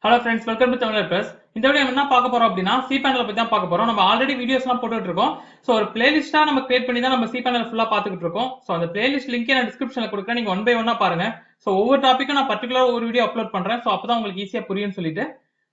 Hello friends, welcome to Tamilwordpress. இந்த video என்ன பார்க்க போறோம் அப்படினா Cpanel பத்தி தான் பார்க்க போறோம். நம்ம ஆல்ரெடி வீடியோஸ்லாம் போட்டுட்டு இருக்கோம். சோ ஒரு பிளேலிஸ்டா நம்ம கிரியேட் பண்ணி தான் நம்ம Cpanel ஃபுல்லா பாத்துக்கிட்டு இருக்கோம். சோ அந்த பிளேலிஸ்ட் லிங்க் நான் டிஸ்கிரிப்ஷன்ல கொடுக்கிறேன். நீங்க ஒன் பை ஒன்னா பாருங்க. சோ ஒவ்வொரு டாபிக்கும் நான் பர்టిక్యులரா ஒரு வீடியோ அப்லோட் பண்றேன். சோ அப்பதான் உங்களுக்கு ஈஸியா புரியும்னு சொல்லிட்டு.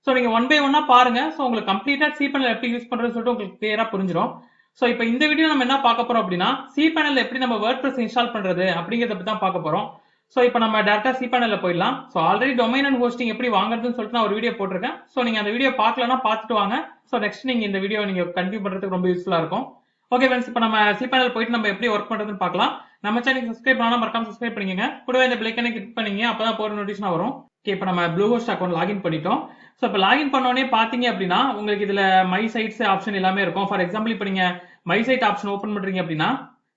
சோ நீங்க ஒன் பை ஒன்னா பாருங்க. சோ உங்களுக்கு கம்ப்ளீட்டா Cpanel எப்படி யூஸ் பண்றதுன்னு சொல்லிட்டு உங்களுக்கு கிளியரா புரிஞ்சிரும். சோ இப்போ இந்த வீடியோ நம்ம என்ன பார்க்க போறோம் அப்படினா Cpanel எப்படி நம்ம WordPress இன்ஸ்டால் பண்றது அப்படிங்கறத பத்தி தான் பார்க்க போறோம். சோ இப்போ நம்ம டைரக்டா Cpanel போயிடலாம். So already domain and hosting எப்படி வாங்குறதுன்னு சொல்லிட்டு நான் ஒரு வீடியோ போட்டிருக்கேன். சோ நீங்க அந்த வீடியோ பார்க்கலனா பார்த்துட்டு வாங்க. சோ நெக்ஸ்ட் நீங்க இந்த வீடியோ நீங்க கண்டினியூ பண்றதுக்கு ரொம்ப யூஸ்ஃபுல்லா இருக்கும். ஓகே फ्रेंड्स, இப்போ நம்ம Cpanel போயிட்டு நம்ம எப்படி வர்க் பண்றதுன்னு பார்க்கலாம். நம்ம சேனலுக்கு சப்ஸ்கிரைப் பண்ணாம மறக்காம சப்ஸ்கிரைப் பண்ணிக்கங்க. கூடவே இந்த பெல் ஐகானை கிளிக் பண்ணீங்க அப்பதான் போற நோட்டிஃபிகேஷன் வரும். ஓகே, இப்போ நம்ம ப்ளூ ஹோஸ்ட் அக்கவுண்ட் லாகின் பண்ணிட்டோம். சோ இப்போ லாகின் பண்ண உடனே பாத்தீங்க அப்படின்னா உங்களுக்கு இதுல மை சைட்ஸ் ஆப்ஷன் எல்லாமே இருக்கும். ஃபார் எக்ஸாம்பிள் இப்போ நீங்க மை சைட் ஆப்ஷன் ஓபன் பண்றீங்க அப்படின்னா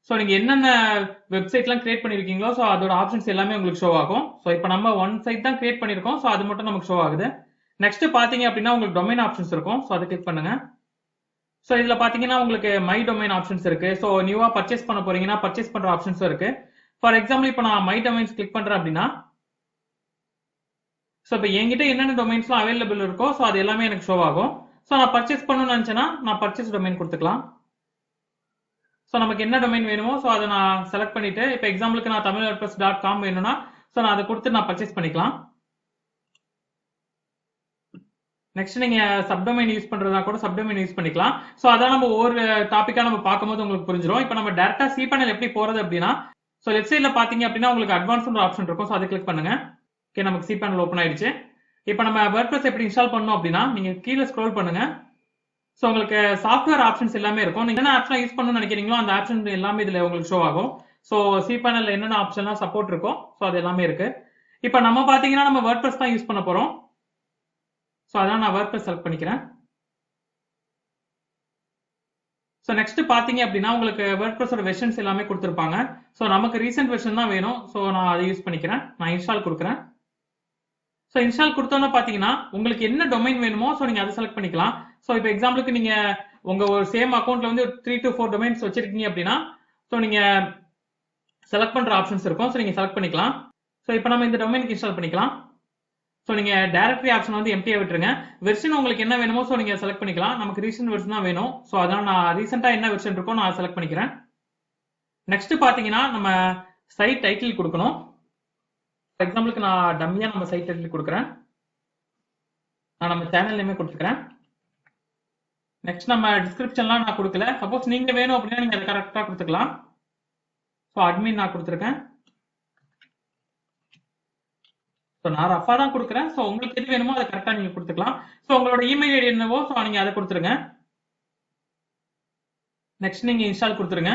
சோ நீங்க என்னென்ன வெப்சைட்லாம் கிரியேட் பண்ணிருக்கீங்களோ சோ அதோட ஆப்ஷன்ஸ் எல்லாமே உங்களுக்கு ஷோ ஆகும். சோ இப்போ நம்ம ஒன் சைட் தான் கிரியேட் பண்ணிருக்கோம். சோ அது மட்டும் நமக்கு ஷோ ஆகுது. நெக்ஸ்ட் பாத்தீங்க அப்படின்னா உங்களுக்கு டொமைன் ஆப்ஷன்ஸ் இருக்கும். சோ அதை கிளிக் பண்ணுங்க. சோ இதுல பாத்தீங்கன்னா உங்களுக்கு மை டொமைன் ஆப்ஷன்ஸ் இருக்கு. சோ நியூவா பர்ச்சேஸ் பண்ண போறீங்கன்னா பர்ச்சேஸ் பண்ற ஆப்ஷன்ஸும் இருக்கு. ஃபார் எக்ஸாம்பிள் இப்போ நான் மை டொமைன்ஸ் கிளிக் பண்றேன் அப்படின்னா சோ இப்போ என்கிட்ட என்னென்ன டொமைன்ஸ்லாம் அவைலபிள் இருக்கோ சோ அது எல்லாமே எனக்கு ஷோ ஆகும். சோ நான் பர்ச்சேஸ் பண்ணணும்னு நினைச்சேன்னா நான் பர்ச்சேஸ் டொமைன் கொடுத்துக்கலாம். சோ நமக்கு என்ன டொமைன் வேணுமோ சோ அதை நான் செலக்ட் பண்ணிட்டு இப்போ எக்ஸாம்பிளுக்கு நான் tamilwordpress.com வேணும்னா சோ நான் அதை கொடுத்து நான் பர்ச்சேஸ் பண்ணிக்கலாம். நெக்ஸ்ட் நீங்க சப்டொமைன் யூஸ் பண்றதா கூட சப்டொமைன் யூஸ் பண்ணிக்கலாம். சோ அதான் நம்ம ஒவ்வொரு டாபிக்கா நம்ம பார்க்கும்போது உங்களுக்கு புரிஞ்சிடும். இப்போ நம்ம டைரக்டா Cpanel எப்படி போறது அப்படின்னா சோ லெஃப்ட் சைடுல பாத்தீங்க அப்படின்னா உங்களுக்கு அட்வான்ஸ்ட் ஆப்ஷன் இருக்கும். சோ அதை கிளிக் பண்ணுங்க. ஓகே, நமக்கு Cpanel ஓபன் ஆயிடுச்சு. இப்போ நம்ம WordPress எப்படி இன்ஸ்டால் பண்ணணும் அப்படின்னா நீங்க கீழே ஸ்க்ரோல் பண்ணுங்க. சோ உங்களுக்கு சாஃப்ட்வேர் ஆப்ஷன்ஸ் எல்லாமே இருக்கும். நீங்க என்ன ஆப்ஷன் யூஸ் பண்ணணும்னு நினைக்கிறீங்களோ அந்த ஆப்ஷன் எல்லாமே இதுல உங்களுக்கு ஷோ ஆகும். சோ Cpanel என்னென்ன ஆப்ஷன்லாம் சப்போர்ட் இருக்கோ சோ அது எல்லாமே இருக்கு. இப்போ நம்ம பாத்தீங்கன்னா நம்ம WordPress தான் யூஸ் பண்ண போறோம். சோ அதான் நான் WordPress செலக்ட் பண்ணிக்கிறேன். சோ நெக்ஸ்ட் பாத்தீங்க அப்படின்னா உங்களுக்கு WordPress ஓட வெர்ஷன்ஸ் எல்லாமே கொடுத்திருப்பாங்க. சோ நமக்கு ரீசென்ட் வெர்ஷன் தான் வேணும். சோ நான் அதை யூஸ் பண்ணிக்கிறேன். நான் இன்ஸ்டால் கொடுக்குறேன். சோ இன்ஸ்டால் கொடுத்தோம்னா பாத்தீங்கன்னா உங்களுக்கு என்ன டொமைன் வேணுமோ சோ நீங்க அதை செலக்ட் பண்ணிக்கலாம். சோ இப்போ எக்ஸாம்பிளுக்கு நீங்க உங்க ஒரு சேம் அக்கவுண்ட்ல வந்து 3 to 4 டொமைன்ஸ் வச்சிருக்கீங்க அப்படின்னா சோ நீங்க செலக்ட் பண்ற ஆப்ஷன்ஸ் இருக்கும். சோ நீங்க செலக்ட் பண்ணிக்கலாம். சோ இப்போ நம்ம இந்த டொமைனுக்கு இன்ஸ்டால் பண்ணிக்கலாம். சோ நீங்க டைரக்டரி ஆப்ஷன் வந்து எம்டியா விட்டுருங்க. வெர்ஷன் உங்களுக்கு என்ன வேணுமோ சோ நீங்க செலக்ட் பண்ணிக்கலாம். நமக்கு ரீசென்ட் வெர்ஷன் தான் வேணும். சோ அதான் நான் ரீசெண்டா என்ன வெர்ஷன் இருக்கோ நான் செலக்ட் பண்ணிக்கிறேன். நெக்ஸ்ட் பாத்தீங்கன்னா நம்ம சைட் டைட்டில் கொடுக்கணும். ஃபார் எக்ஸாம்பிளுக்கு நான் டம்மியா நம்ம சைட் டைட்டில் கொடுக்குறேன். நான் நம்ம சேனல் நேமே கொடுத்துக்கிறேன். நெக்ஸ்ட் நம்ம டிஸ்கிரிப்ஷன்லாம் நான் கொடுக்கல. சப்போஸ் நீங்க வேணும் அப்படின்னா நீங்க அதை கரெக்டா கொடுத்துக்கலாம். ஸோ அட்மின் நான் கொடுத்துருக்கேன். ஸோ நான் ரஃபா தான் கொடுக்குறேன். ஸோ உங்களுக்கு எது வேணுமோ அதை கரெக்டா நீங்க கொடுத்துக்கலாம். ஸோ உங்களோட இமெயில் ஐடி என்னவோ ஸோ நீங்க அதை கொடுத்துருங்க. நெக்ஸ்ட் நீங்க இன்ஸ்டால் கொடுத்துருங்க.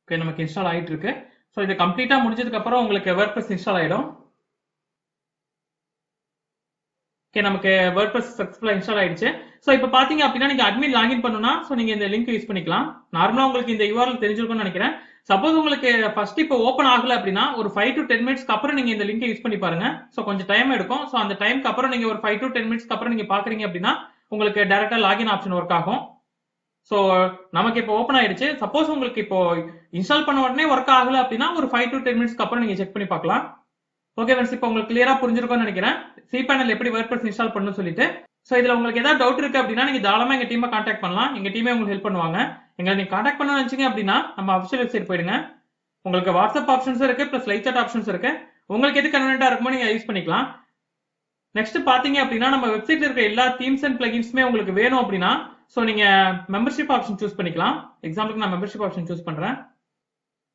ஓகே, நமக்கு இன்ஸ்டால் ஆயிட்டு இருக்கு. ஸோ இது கம்ப்ளீட்டா முடிஞ்சதுக்கு அப்புறம் உங்களுக்கு WordPress இன்ஸ்டால் ஆயிடும். ஓகே, நமக்கு WordPress சக்சஸ்ஃபுல்லா இன்ஸ்டால் ஆயிடுச்சு. சோ இப்போ பாத்தீங்க அப்படின்னா நீங்க அட்மின் லாகின் பண்ணனும்னா சோ நீங்க இந்த லிங்க் யூஸ் பண்ணிக்கலாம். நார்மலா உங்களுக்கு இந்த URL தெரிஞ்சிருக்கும்னு நினைக்கிறேன். சப்போஸ் உங்களுக்கு ஃபர்ஸ்ட் இப்போ ஓபன் ஆகல அப்படின்னா ஒரு 5 to 10 மினிட்ஸ்க்கு அப்புறம் நீங்க இந்த லிங்கை யூஸ் பண்ணி பாருங்க. சோ கொஞ்சம் டைம் எடுக்கும். சோ அந்த டைம்க்கு அப்புறம் நீங்க ஒரு 5 to 10 மினிட்ஸ்க்கு அப்புறம் நீங்க பாக்குறீங்க அப்படின்னா உங்களுக்கு டைரக்டா லாகின் ஆப்ஷன் ஒர்க் ஆகும். சோ நமக்கு இப்போ ஓபன் ஆயிடுச்சு. சப்போஸ் உங்களுக்கு இப்போ இன்ஸ்டால் பண்ண உடனே ஒர்க் ஆகல அப்படின்னா ஒரு 5 to 10 மினிட்ஸ்க்கு அப்புறம் நீங்க செக் பண்ணி பார்க்கலாம். ஓகே फ्रेंड्स, இப்போ உங்களுக்கு கிளியரா புரிஞ்சிருக்கும்னு நினைக்கிறேன் Cpanel எப்படி WordPress இன்ஸ்டால் பண்ணனும்னு சொல்லிட்டு. சோ இதுல உங்களுக்கு ஏதாவது டவுட் இருக்கு அப்படின்னா நீங்க தாராளமா எங்க டீமை கான்டாக்ட் பண்ணலாம். எங்க டீமே உங்களுக்கு ஹெல்ப் பண்ணுவாங்க. எங்களை நீங்க கான்டாக்ட் பண்ணனும்னு நினைச்சீங்க அப்படின்னா நம்ம அஃபிஷியல் வெப்சைட் போயிடுங்க. உங்களுக்கு வாட்ஸ்அப் ஆப்ஷன்ஸ் இருக்கு பிளஸ் லைவ் சாட் ஆப்ஷன்ஸ் இருக்கு. உங்களுக்கு எது கன்வீனியன்ட்டா இருக்குமோ நீங்க யூஸ் பண்ணிக்கலாம். நெக்ஸ்ட் பாத்தீங்க அப்படின்னா நம்ம வெப்சைட்ல இருக்க எல்லா தீம்ஸ் அண்ட் பிளகின்ஸ்மே உங்களுக்கு வேணும் அப்படின்னா சோ நீங்க மெம்பர்ஷிப் ஆப்ஷன் சூஸ் பண்ணிக்கலாம். எக்ஸாம்பிளுக்கு நான் மெம்பர்ஷிப் ஆப்ஷன் சூஸ் பண்றேன்.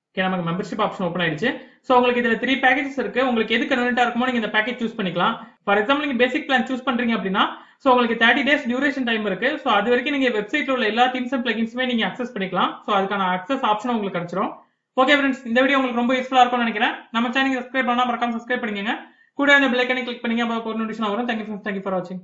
ஓகே, நமக்கு மெம்பர்ஷிப் ஆப்ஷன் ஓபன் ஆயிடுச்சு. சோ உங்களுக்கு இதுல 3 பேக்கேஜஸ் இருக்கு. உங்களுக்கு எது கன்வீனியன்ட்டா இருக்குமோ நீங்க இந்த பேக்கேஜ் சூஸ் பண்ணிக்கலாம். ஃபார் எக்ஸாம்பிள் நீங்க பேசிக் பிளான் சூஸ் பண்றீங்க அப்படின்னா சோ உங்களுக்கு 30 days டியூரேஷன் டைம் இருக்கு. சோ அது வரைக்கும் நீங்க வெப்சைட்ல உள்ள எல்லா தீம்ஸ் அண்ட் பிளகின்ஸ்மே நீங்க அக்சஸ் பண்ணிக்கலாம். சோ அதுக்கான அக்சஸ் ஆப்ஷன் உங்களுக்கு கிடைச்சிரும். ஓகே फ्रेंड्स, இந்த வீடியோ உங்களுக்கு ரொம்ப யூஸ்ஃபுல்லா இருக்கும்னு நினைக்கிறேன். நம்ம சேனலுக்கு சப்ஸ்கிரைப் பண்ணா மறக்காம சப்ஸ்கிரைப் பண்ணிக்கங்க. கூட அந்த பெல் ஐகானை கிளிக் பண்ணீங்க அப்ப ஒரு நோட்டிஃபிகேஷன் வரும். Thank you ஃபார் வாட்சிங்.